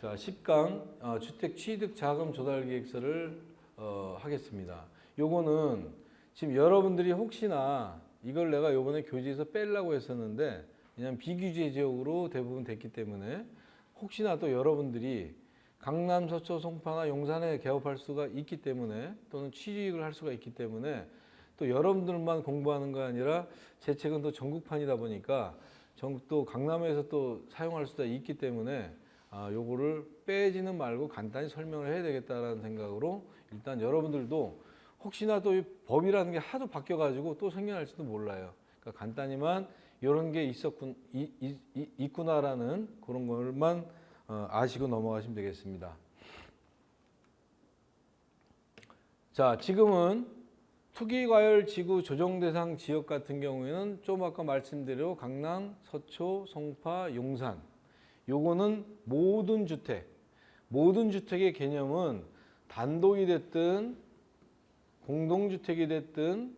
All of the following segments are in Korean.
자, 10강 주택 취득 자금 조달 계획서를 하겠습니다. 요거는 지금 여러분들이 혹시나 이걸 내가 요번에 교재에서 빼려고 했었는데 그냥 비규제 지역으로 대부분 됐기 때문에 혹시나 또 여러분들이 강남, 서초, 송파나 용산에 개업할 수가 있기 때문에 또는 취직을 할 수가 있기 때문에 또 여러분들만 공부하는 거 아니라 제 책은 또 전국판이다 보니까 또 강남에서 또 사용할 수가 있기 때문에 요거를 빼지는 말고 간단히 설명을 해야 되겠다라는 생각으로 일단 여러분들도 혹시나 또 이 법이라는 게 하도 바뀌어가지고 또 생겨날지도 몰라요. 그러니까 간단히만 이런 게 있구나라는 그런 것만 아시고 넘어가시면 되겠습니다. 자, 지금은 투기과열지구 조정대상 지역 같은 경우에는 좀 아까 말씀드린 강남, 서초, 송파, 용산 요거는 모든 주택의 개념은 단독이 됐든 공동주택이 됐든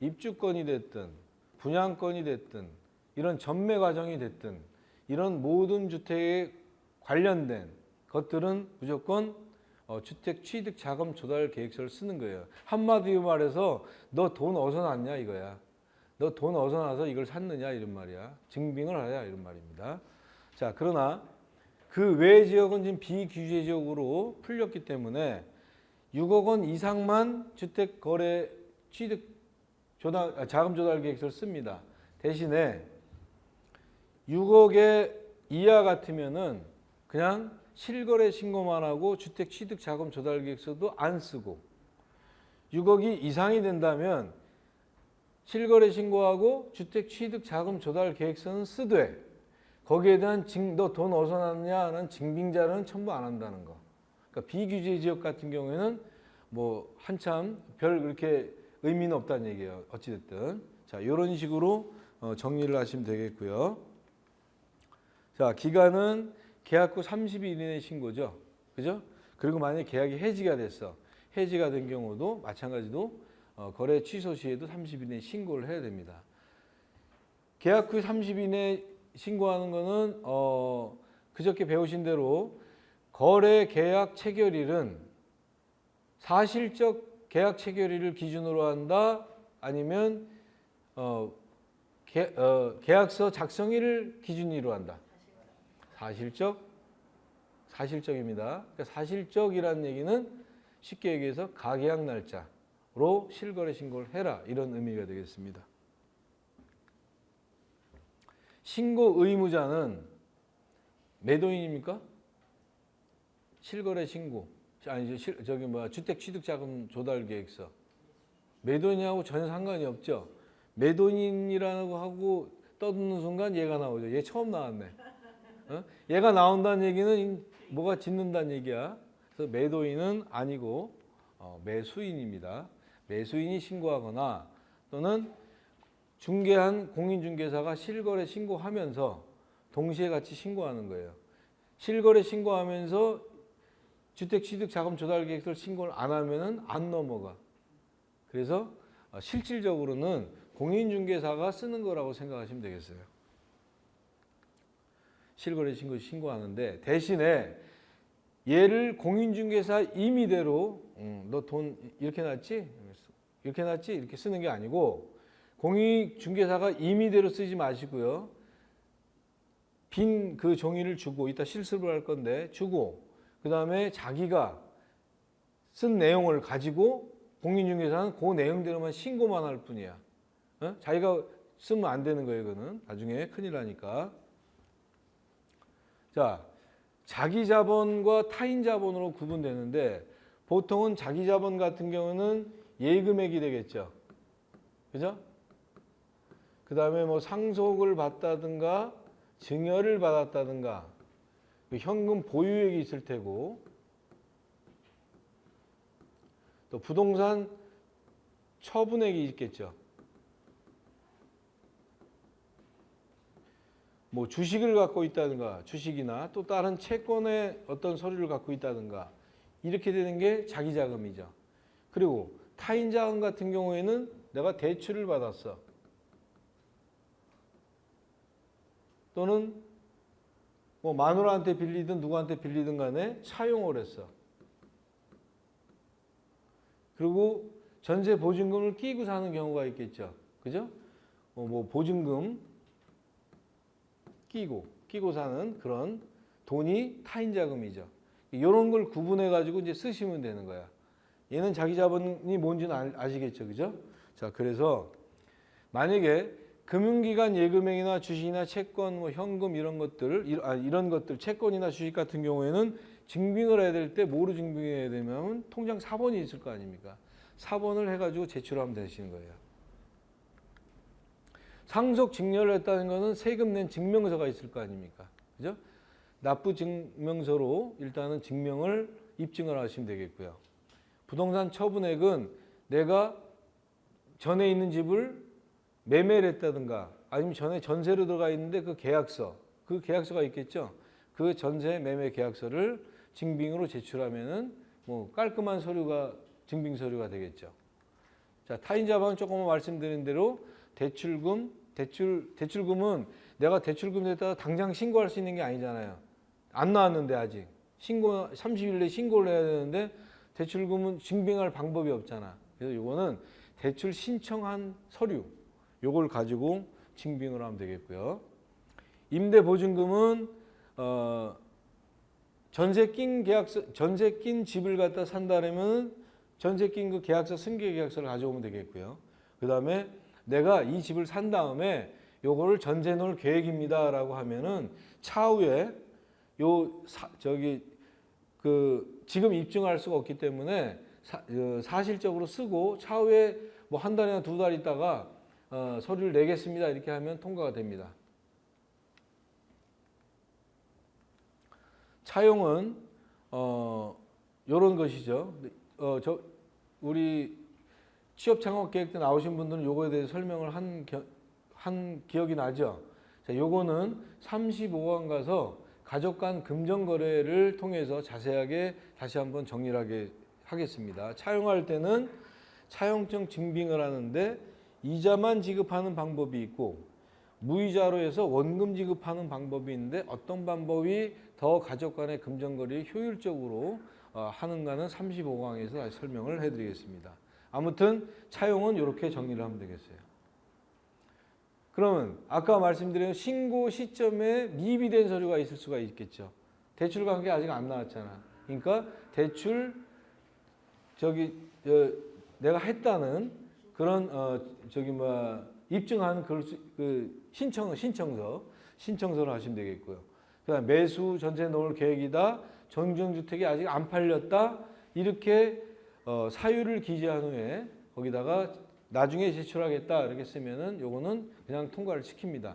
입주권이 됐든 분양권이 됐든 이런 전매 과정이 됐든 이런 모든 주택에 관련된 것들은 무조건 주택 취득 자금 조달 계획서를 쓰는 거예요. 한마디로 말해서 너 돈 어디서 났냐 이거야. 너 돈 어디서 나서 이걸 샀느냐 이런 말이야. 증빙을 하냐 이런 말입니다. 자, 그러나 그 외 지역은 지금 비규제 지역으로 풀렸기 때문에 6억 원 이상만 주택 거래 취득 자금 조달 계획서를 씁니다. 대신에 6억의 이하 같으면은 그냥 실거래 신고만 하고 주택 취득 자금 조달 계획서도 안 쓰고 6억이 이상이 된다면 실거래 신고하고 주택 취득 자금 조달 계획서는 쓰되 거기에 대한 너 돈 어디서 났냐는 증빙자료는 첨부 안 한다는 거. 그러니까 비규제 지역 같은 경우에는 뭐 한참 별 그렇게 의미는 없다는 얘기예요. 어찌됐든. 자, 이런 식으로 정리를 하시면 되겠고요. 자, 기간은 계약 후 30일 이내 신고죠. 그죠? 그리고 만약에 계약이 해지가 됐어. 해지가 된 경우도 마찬가지로 거래 취소 시에도 30일 이내 신고를 해야 됩니다. 계약 후 30일 이내 신고하는 거는 그저께 배우신 대로 거래 계약 체결일은 사실적 계약 체결일을 기준으로 한다 아니면 계약서 작성일을 기준으로 한다. 사실적입니다. 그러니까 사실적이라는 얘기는 쉽게 얘기해서 가계약 날짜로 실거래 신고를 해라 이런 의미가 되겠습니다. 신고 의무자는 매도인입니까? 실거래 신고 아니죠. 주택 취득 자금 조달 계획서 매도인하고 전혀 상관이 없죠. 매도인이라고 하고 떠드는 순간 얘가 나오죠. 얘 처음 나왔네. 얘가 나온다는 얘기는 뭐가 짓는다는 얘기야. 그래서 매도인은 아니고 매수인입니다. 매수인이 신고하거나 또는 중개한 공인중개사가 실거래 신고하면서 동시에 같이 신고하는 거예요. 실거래 신고하면서 주택 취득 자금 조달 계획서를 신고를 안 하면은 안 넘어가. 그래서 실질적으로는 공인중개사가 쓰는 거라고 생각하시면 되겠어요. 실거래 신고하는데 대신에 얘를 공인중개사 임의대로 너 돈 이렇게 놨지? 이렇게 놨지? 이렇게 쓰는 게 아니고 공인중개사가 임의대로 쓰지 마시고요. 빈 그 종이를 주고 이따 실습을 할 건데 주고 그 다음에 자기가 쓴 내용을 가지고 공인중개사는 그 내용대로만 신고만 할 뿐이야. 자기가 쓰면 안 되는 거예요. 이거는 나중에 큰일 나니까. 자, 자기 자본과 타인 자본으로 구분되는데 보통은 자기 자본 같은 경우는 예금액이 되겠죠. 그죠? 그 다음에 뭐 상속을 받다든가 증여를 받았다든가 현금 보유액이 있을 테고 또 부동산 처분액이 있겠죠. 뭐 주식을 갖고 있다든가 주식이나 또 다른 채권의 어떤 서류를 갖고 있다든가 이렇게 되는 게 자기 자금이죠. 그리고 타인 자금 같은 경우에는 내가 대출을 받았어. 또는 뭐 마누라한테 빌리든 누구한테 빌리든 간에 차용을 했어. 그리고 전세 보증금을 끼고 사는 경우가 있겠죠. 그죠? 뭐 보증금 끼고 사는 그런 돈이 타인 자금이죠. 이런 걸 구분해 가지고 이제 쓰시면 되는 거야. 얘는 자기 자본이 뭔지는 아시겠죠. 그죠? 자, 그래서 만약에 금융기관 예금액이나 주식이나 채권, 뭐 현금 이런 것들, 채권이나 주식 같은 경우에는 증빙을 해야 될 때 뭐로 증빙해야 되냐면 통장 사본이 있을 거 아닙니까? 사본을 해가지고 제출하면 되시는 거예요. 상속 증여를 했다는 것은 세금 낸 증명서가 있을 거 아닙니까? 그죠? 납부 증명서로 일단은 증명을 입증을 하시면 되겠고요. 부동산 처분액은 내가 전에 있는 집을 매매를 했다든가 아니면 전에 전세로 들어가 있는데 그 계약서가 있겠죠. 그 전세 매매 계약서를 증빙으로 제출하면은 뭐 깔끔한 증빙 서류가 되겠죠. 자, 타인 자본은 조금 말씀드린 대로 대출금은 내가 대출금 냈다가 당장 신고할 수 있는 게 아니잖아요. 안 나왔는데 아직 30일 내에 신고를 해야 되는데 대출금은 증빙할 방법이 없잖아. 그래서 이거는 대출 신청한 서류 요걸 가지고 증빙을 하면 되겠고요. 임대보증금은 전세 낀 집을 갖다 산다면 전세 낀 그 계약서 승계 계약서를 가져오면 되겠고요. 그다음에 내가 이 집을 산 다음에 요거를 전세 놓을 계획입니다라고 하면은 차후에 지금 입증할 수가 없기 때문에 사실적으로 쓰고 차후에 뭐 한 달이나 두 달 있다가 서류를 내겠습니다 이렇게 하면 통과가 됩니다. 차용은 이런 것이죠. 우리 취업 창업 계획 때 나오신 분들은 요거에 대해서 설명을 한 기억이 나죠. 자, 요거는 35강 가서 가족 간 금전 거래를 통해서 자세하게 다시 한번 정리를 하겠습니다. 차용할 때는 차용증 증빙을 하는데 이자만 지급하는 방법이 있고 무이자로 해서 원금 지급하는 방법이 있는데 어떤 방법이 더 가족 간의 금전 거래를 효율적으로 하는가는 35강에서 다시 설명을 해드리겠습니다. 아무튼 차용은 이렇게 정리를 하면 되겠어요. 그러면 아까 말씀드린 신고 시점에 미비된 서류가 있을 수가 있겠죠. 대출 관계 아직 안 나왔잖아. 그러니까 대출 내가 했다는 그런 입증하는 신청서를 하시면 되겠고요. 그다음 매수 전세 놓을 계획이다. 정정주택이 아직 안 팔렸다. 이렇게 사유를 기재한 후에 거기다가 나중에 제출하겠다 이렇게 쓰면은 요거는 그냥 통과를 시킵니다.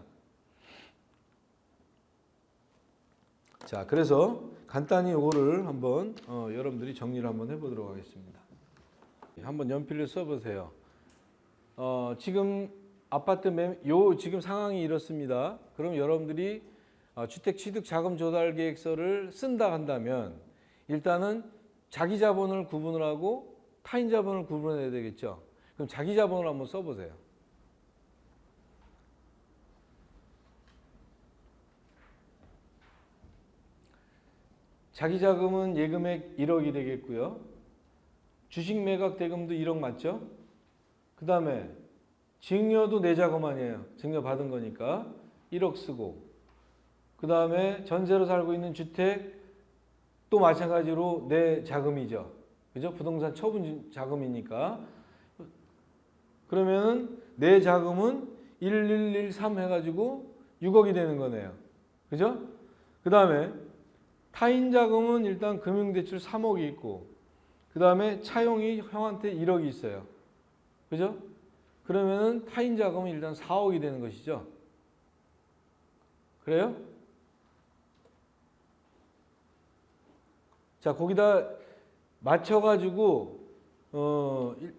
자, 그래서 간단히 요거를 한번 여러분들이 정리를 한번 해보도록 하겠습니다. 한번 연필을 써보세요. 지금 아파트 지금 상황이 이렇습니다. 그럼 여러분들이 주택 취득 자금 조달 계획서를 쓴다 한다면 일단은 자기 자본을 구분을 하고 타인 자본을 구분해야 되겠죠. 그럼 자기 자본을 한번 써보세요. 자기 자금은 예금액 1억이 되겠고요. 주식 매각 대금도 1억 맞죠? 그 다음에 증여도 내 자금 아니에요. 증여 받은 거니까 1억 쓰고 그 다음에 전세로 살고 있는 주택 또 마찬가지로 내 자금이죠. 그죠? 부동산 처분 자금이니까 그러면은 내 자금은 1113 해가지고 6억이 되는 거네요. 그죠? 그 다음에 타인 자금은 일단 금융대출 3억이 있고 그 다음에 차용이 형한테 1억이 있어요. 그죠? 그러면은 타인 자금은 일단 4억이 되는 것이죠. 그래요? 자, 거기다 맞춰가지고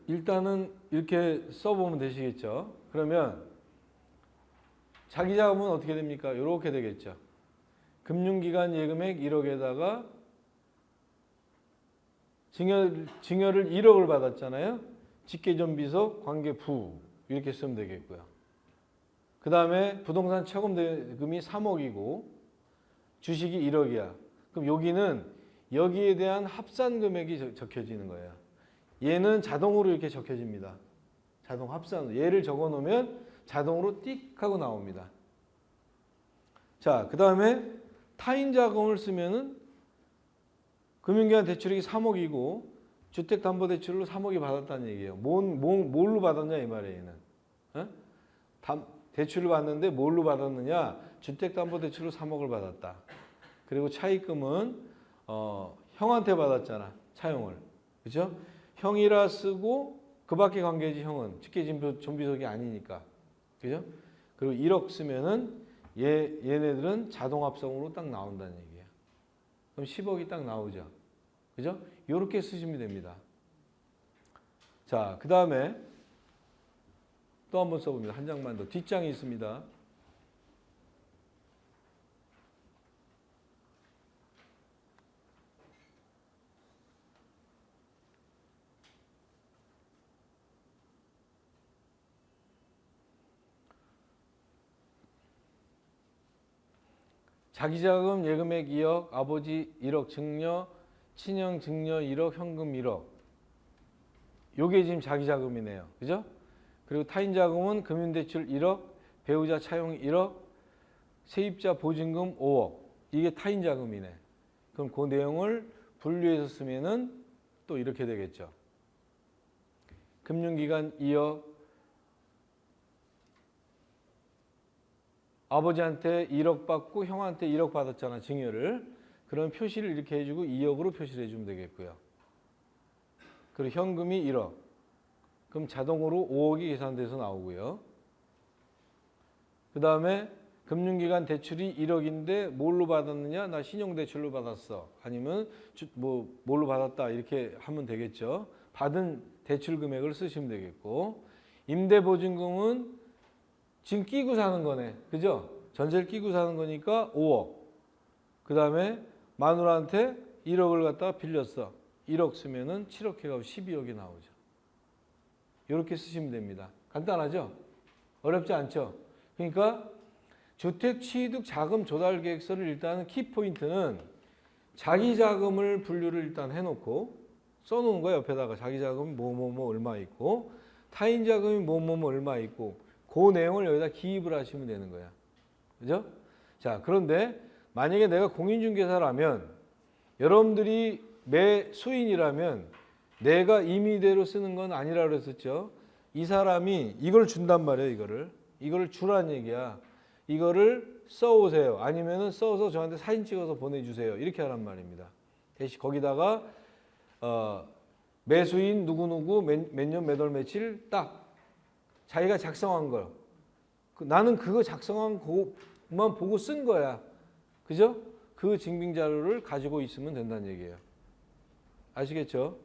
일단은 이렇게 써보면 되시겠죠. 그러면 자기 자금은 어떻게 됩니까? 이렇게 되겠죠. 금융기관 예금액 1억에다가 증여를 1억을 받았잖아요. 직계존비속 관계부 이렇게 쓰면 되겠고요. 그 다음에 부동산 처금 대금이 3억이고 주식이 1억이야. 그럼 여기는 여기에 대한 합산 금액이 적혀지는 거예요. 얘는 자동으로 이렇게 적혀집니다. 자동 합산. 얘를 적어 놓으면 자동으로 띡 하고 나옵니다. 자, 그 다음에 타인 자금을 쓰면은 금융기관 대출액이 3억이고 주택담보대출로 3억이 받았다는 얘기예요. 뭘로 받았냐 이 말이에요. 얘는. 어? 대출을 받는데 뭘로 받았느냐? 주택담보대출로 3억을 받았다. 그리고 차입금은 형한테 받았잖아. 차용을. 그죠? 형이라 쓰고 그 밖에 관계지 형은. 직계존비속이 아니니까. 그죠? 그리고 1억 쓰면은 얘네들은 자동합성으로 딱 나온다는 얘기예요. 그럼 10억이 딱 나오죠. 그죠? 이렇게 쓰시면 됩니다. 자, 그 다음에 또 한번 써봅니다. 한 장만 더. 뒷장이 있습니다. 자기자금 예금액 2억, 아버지 1억 증여, 친형 증여 1억, 현금 1억. 요게 지금 자기자금이네요. 그죠? 그리고 타인자금은 금융대출 1억, 배우자 차용 1억, 세입자 보증금 5억. 이게 타인자금이네. 그럼 그 내용을 분류해서 쓰면은 또 이렇게 되겠죠. 금융기관 2억, 아버지한테 1억 받고 형한테 1억 받았잖아, 증여를. 그럼 표시를 이렇게 해주고 2억으로 표시를 해주면 되겠고요. 그리고 현금이 1억. 그럼 자동으로 5억이 계산돼서 나오고요. 그 다음에 금융기관 대출이 1억인데 뭘로 받았느냐? 나 신용대출로 받았어. 아니면 뭘로 받았다 이렇게 하면 되겠죠. 받은 대출 금액을 쓰시면 되겠고, 임대보증금은 지금 끼고 사는 거네. 그죠? 전세를 끼고 사는 거니까 5억. 그 다음에 마누라한테 1억을 갖다가 빌렸어. 1억 쓰면은 7억 해가지고 12억이 나오죠. 이렇게 쓰시면 됩니다. 간단하죠? 어렵지 않죠? 그러니까 주택취득 자금 조달 계획서를 일단은 키포인트는 자기 자금을 분류를 일단 해놓고 써놓은 거야. 옆에다가 자기 자금이 뭐뭐뭐 얼마 있고 타인 자금이 뭐뭐뭐 얼마 있고 그 내용을 여기다 기입을 하시면 되는 거야. 그죠? 자, 그런데 만약에 내가 공인중개사라면 여러분들이 매수인이라면 내가 임의대로 쓰는 건 아니라고 그랬었죠. 이 사람이 이걸 준단 말이에요. 이거를 주란 얘기야. 이거를 써오세요. 아니면은 써서 저한테 사진 찍어서 보내주세요. 이렇게 하란 말입니다. 대신 거기다가 매수인 누구누구 몇 년 몇 월 며칠 딱 자기가 작성한 거. 나는 그거 작성한 것만 보고 쓴 거야. 그죠? 그 증빙 자료를 가지고 있으면 된다는 얘기예요. 아시겠죠?